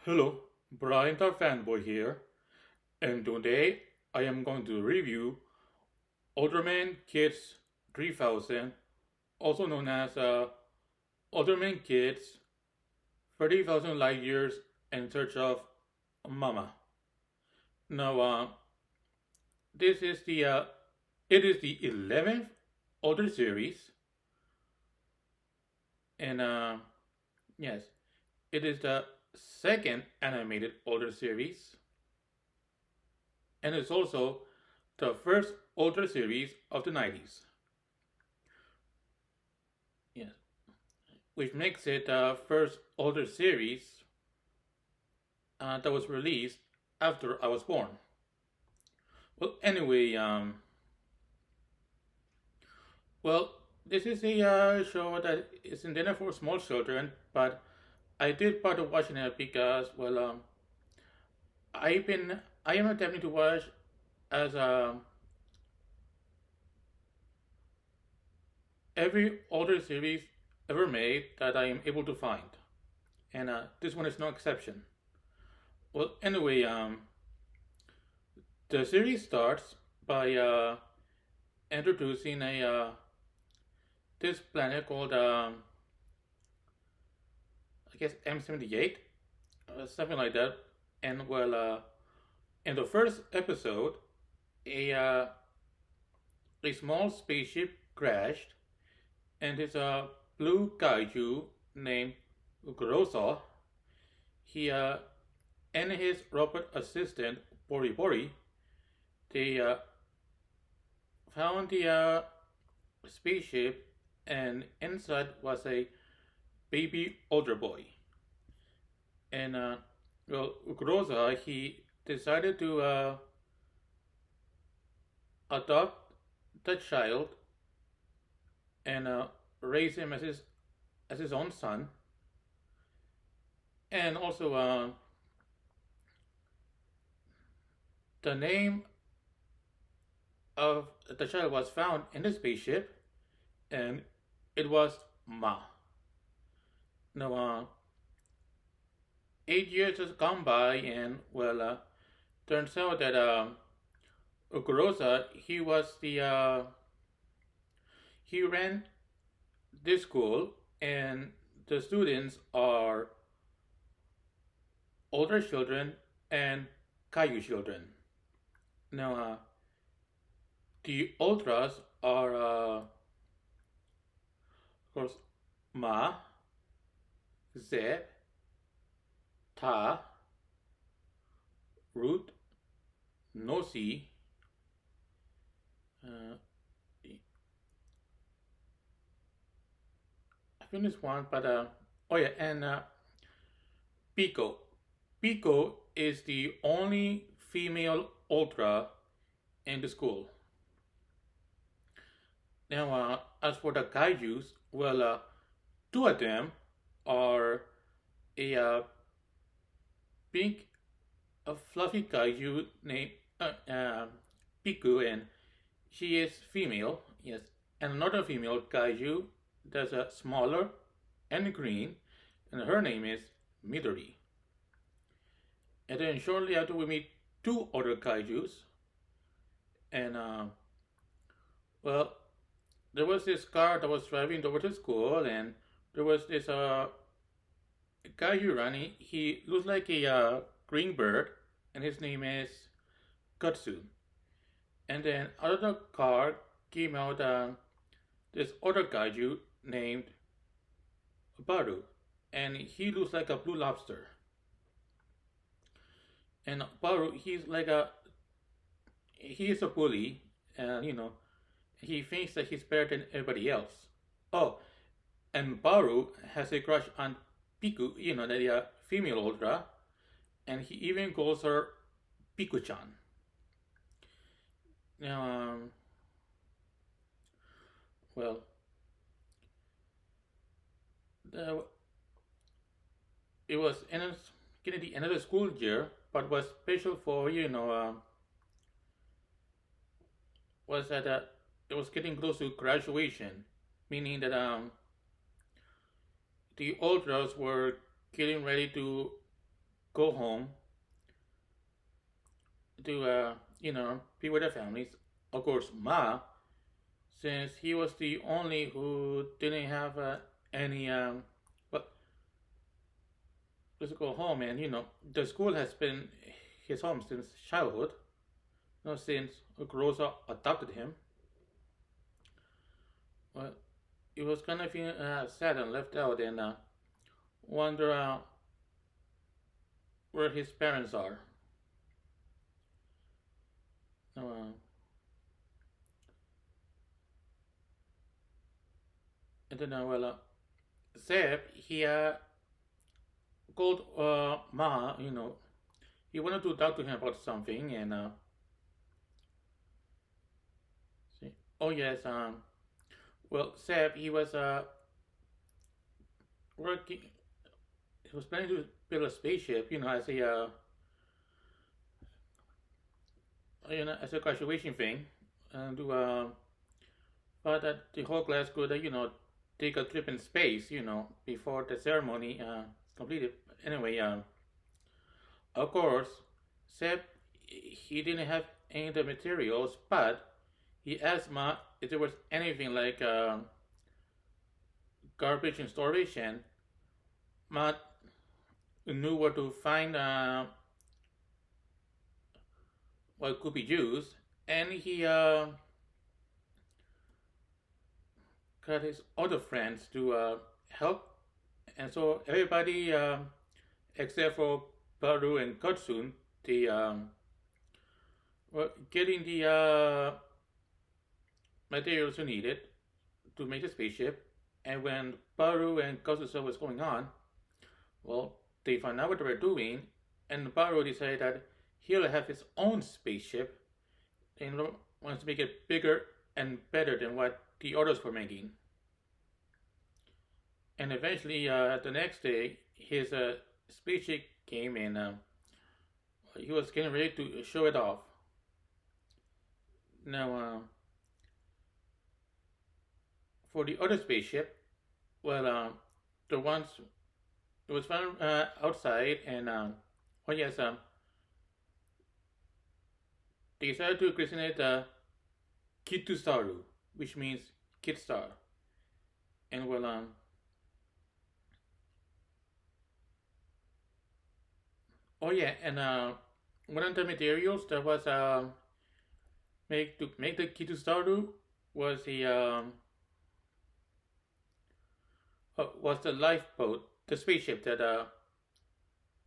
Hello, Brian the Fanboy here, and today I am going to review Ultraman Kids 3000, also known as Ultraman Kids 30,000 Light Years in Search of Mama. Now, this is it is the 11th Ultra series, and yes, it is the second animated Ultra series, and it's also the first Ultra series of the 90s. Yes, which makes it the first Ultra series that was released after I was born. Well, anyway, well, this is a show that is intended for small children, but I did part of watching it because, well, I am attempting to watch as every older series ever made that I am able to find, and this one is no exception. Well, anyway, the series starts by introducing a this planet called I guess M78, something like that. And well, in the first episode, a uh, a small spaceship crashed, and this blue kaiju named Grosa, he and his robot assistant Bori Bori, they found the spaceship, and inside was a baby older boy. And well, Groza, he decided to adopt the child and raise him as his own son. And also, the name of the child was found in the spaceship, and it was Ma. Now, 8 years has gone by, and well, turns out that Okurosa, he ran this school, and the students are older children and Kaiju children. Now, the ultras are, of course, Ma, Zeb, Ta, Root, Nosi, I finished one, but oh yeah, and Pico. Pico is the only female ultra in the school. Now, as for the kaijus, well, two of them are a pink, a fluffy kaiju named Piku, and she is female. Yes, and another female kaiju that's smaller and green, and her name is Midori. And then shortly after, we meet two other kaijus, and well, there was this car that was driving over to school, and there was this kaiju running. He looks like a green bird, and his name is Kutsu. And then out of the car came out this other kaiju named Baru, and he looks like a blue lobster. And Baru, he is a bully, and he thinks that he's better than everybody else. Oh, and Baru has a crush on Piku, the female Ultra, and he even calls her Piku-chan. Now, well, the, it was getting the end of the school year, but was special for was that it was getting close to graduation, meaning that the ultras were getting ready to go home to be with their families. Of course, Ma, since he was the only who didn't have any well, physical home, and the school has been his home since childhood. Since Rosa adopted him. Well, it was kind of sad and left out, and wonder where his parents are. Uh, and then, Zeb, he called Ma, he wanted to talk to him about something, and see, oh yes, Zeb, he was working, he was planning to build a spaceship, as a as a graduation thing, and to but that the whole class could take a trip in space, before the ceremony is completed. Anyway, of course, Seb, he didn't have any of the materials, but he asked Ma if there was anything like garbage and storage, and Ma knew where to find what could be used, and he got his other friends to help, and so everybody except for Baru and Kotsun, they were getting the materials needed to make the spaceship. And when Baru and Kotsun saw what's going on, well, they found out what they were doing, and Baru decided that he'll have his own spaceship and wants to make it bigger and better than what the others were making. And eventually, the next day, his spaceship came, and he was getting ready to show it off. Now, for the other spaceship, well, the ones it was found outside, and oh yes, they decided to christen it Kitusaru, which means Kid Star. And well, oh yeah, and one of the materials that was make the Kitusaru was the lifeboat, the spaceship that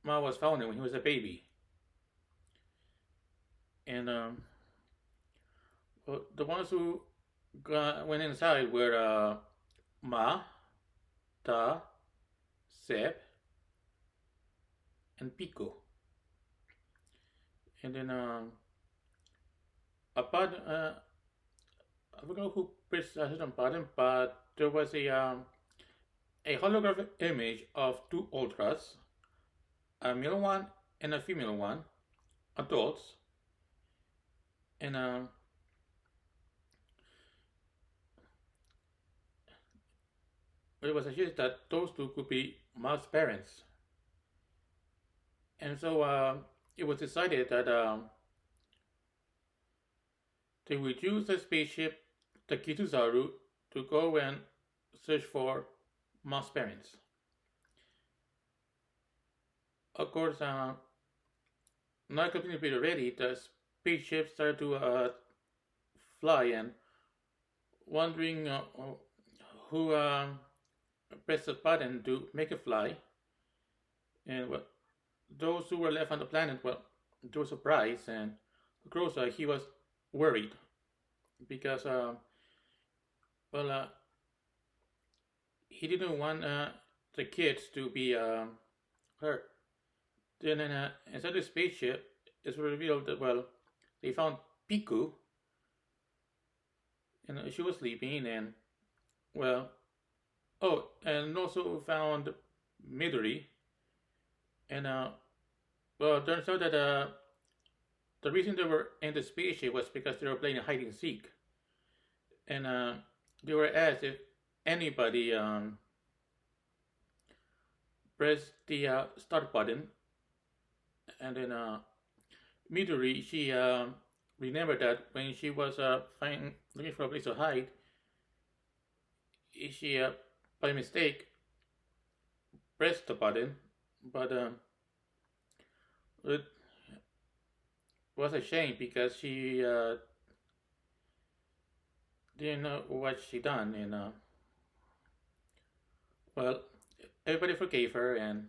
Ma was founding when he was a baby. And well, the ones who went inside were Ma, Ta, Sep, and Pico. And then about I don't know who precisely about him, but there was a holographic image of two ultras, a male one and a female one, adults, and it was suggested that those two could be Ma's parents. And so it was decided that they would use the spaceship, the Kituzaru, to go and search for Ma's parents. Of course, not completely ready, the spaceship started to fly, and wondering who pressed the button to make it fly. And those who were left on the planet, well, they were surprised, and Groza, he was worried because, he didn't want the kids to be hurt. Then inside the spaceship, it's revealed that, well, they found Piku, and she was sleeping, and, well, oh, and also found Midori, and well, it turns out that the reason they were in the spaceship was because they were playing hide and seek, and they were asked if anybody pressed the start button, And then Midori, she remembered that when she was looking for a place to hide, she by mistake pressed the button, but it was a shame because she didn't know what she done, and well, everybody forgave her, and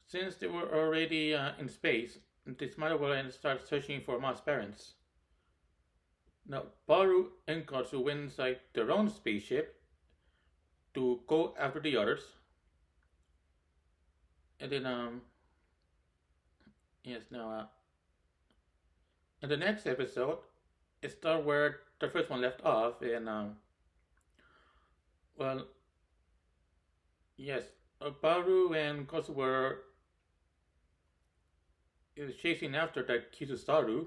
since they were already in space, this mother will start searching for Ma's parents. Now, Baru and Katsu went inside their own spaceship to go after the others, and then yes, now in the next episode, it starts where the first one left off, and well, yes, Baru and Katsu were chasing after that Kizusaru,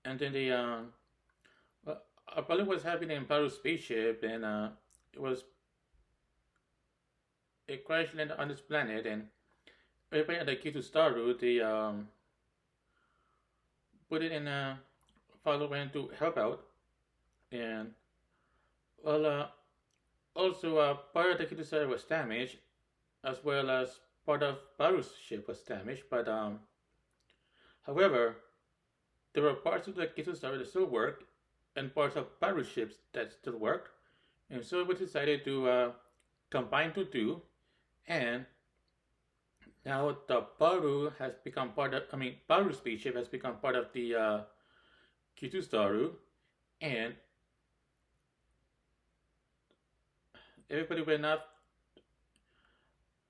and then they well, Apollo was happening in Baru's spaceship, and it was it crashed landed on this planet, and everybody at the Kizusaru they put it in a follow went to help out, and well also part of the Kizusaru was damaged, as well as part of Baru's ship was damaged, but however there were parts of the Kizusaru that still worked, and parts of Baru's ships that still worked, and so we decided to combine the two, and now the Baru has become part of, I mean, Baru's spaceship has become part of the Kizusaru, and everybody went up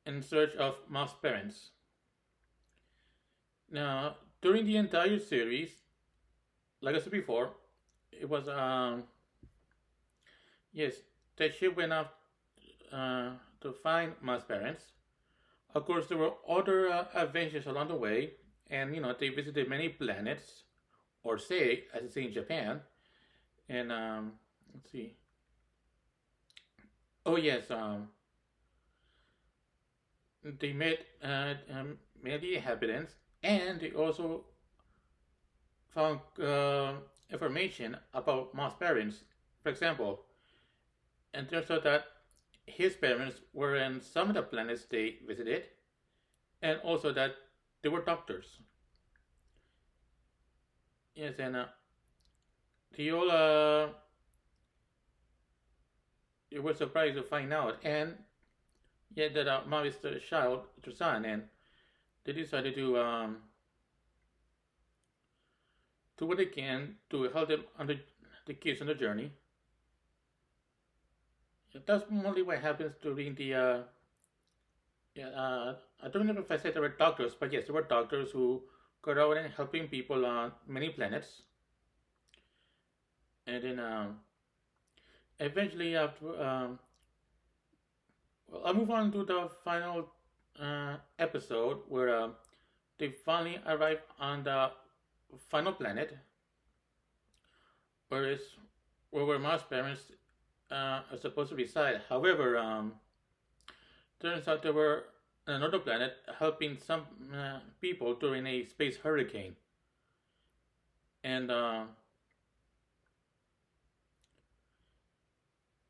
in search of Ma's parents. Now, during the entire series, like I said before, it was yes, the ship went up to find Ma's parents. Of course, there were other adventures along the way, and they visited many planets, or say, as they say in Japan. And let's see. Oh yes, they met many inhabitants, and they also found information about Ma's parents. For example, and turns out that his parents were in some of the planets they visited, and also that they were doctors. Yes, and they all they were surprised to find out, and yet that Ma is the child, their son, and they decided to what they can to help them on the kids on the journey. That's mostly what happens during the yeah, I don't know if I said there were doctors, but yes, there were doctors who go around and helping people on many planets, and then eventually after well, I'll move on to the final episode where they finally arrive on the final planet, where is where Mars parents are supposed to reside. However, turns out they were on another planet helping some people during a space hurricane, and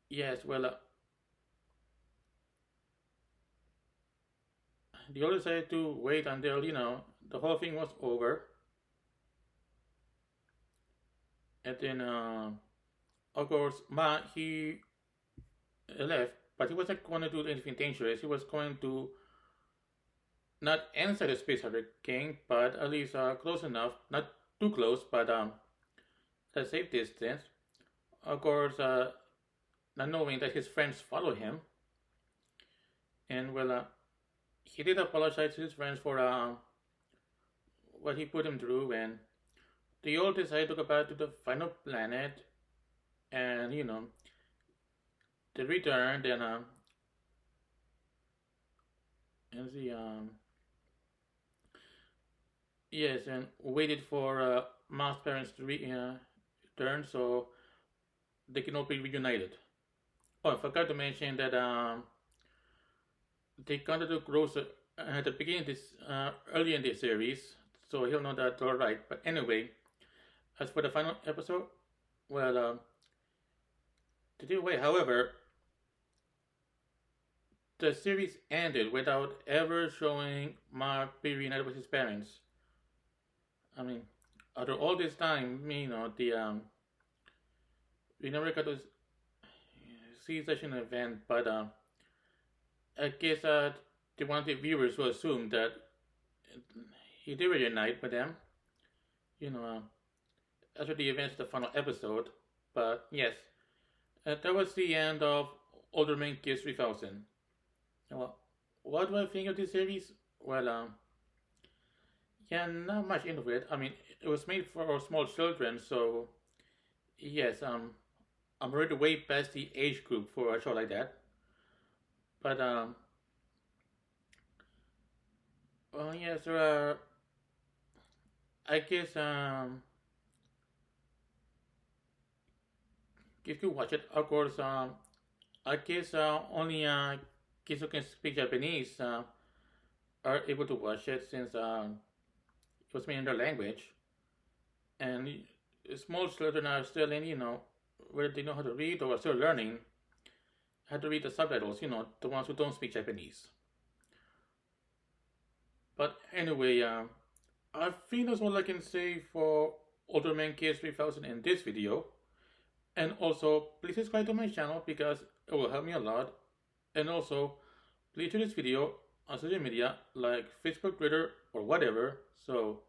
yes, well, they all decided to wait until the whole thing was over, and then of course Ma he left, but he wasn't going to do anything dangerous. He was going to not answer the space hurricane, but at least close enough, not too close, but a safe distance. Of course, not knowing that his friends follow him, and well, he did apologize to his friends for what he put him through, and they all decided to go back to the final planet, and they returned and the yes, and waited for Ma's parents to return so they can all be reunited. Oh, I forgot to mention that they counted the gross at the beginning of this, early in this series, so he'll know that all right. But anyway, as for the final episode, well, to do away. However, the series ended without ever showing Mark being reunited with his parents. I mean, after all this time, we never got to see such an event. But I guess they wanted viewers to assume that he did reunite with them. You know, after the events of the final episode. But yes, that was the end of Ultraman Kids 3000. Well, what do I think of this series? Well, yeah, not much into it. I mean, it was made for small children, so yes, I'm already way past the age group for a show like that. But well, yes, there are. I guess you could watch it. Of course, I guess only kids who can speak Japanese are able to watch it since it was made in their language, and small children are still in, where they know how to read or are still learning how to read the subtitles. The ones who don't speak Japanese. But anyway, I think that's all I can say for Ultraman Kids 3000 in this video. And also, please subscribe to my channel because it will help me a lot. And also, please share this video on social media like Facebook, Twitter, or whatever. So,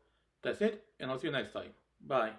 that's it, and I'll see you next time. Bye.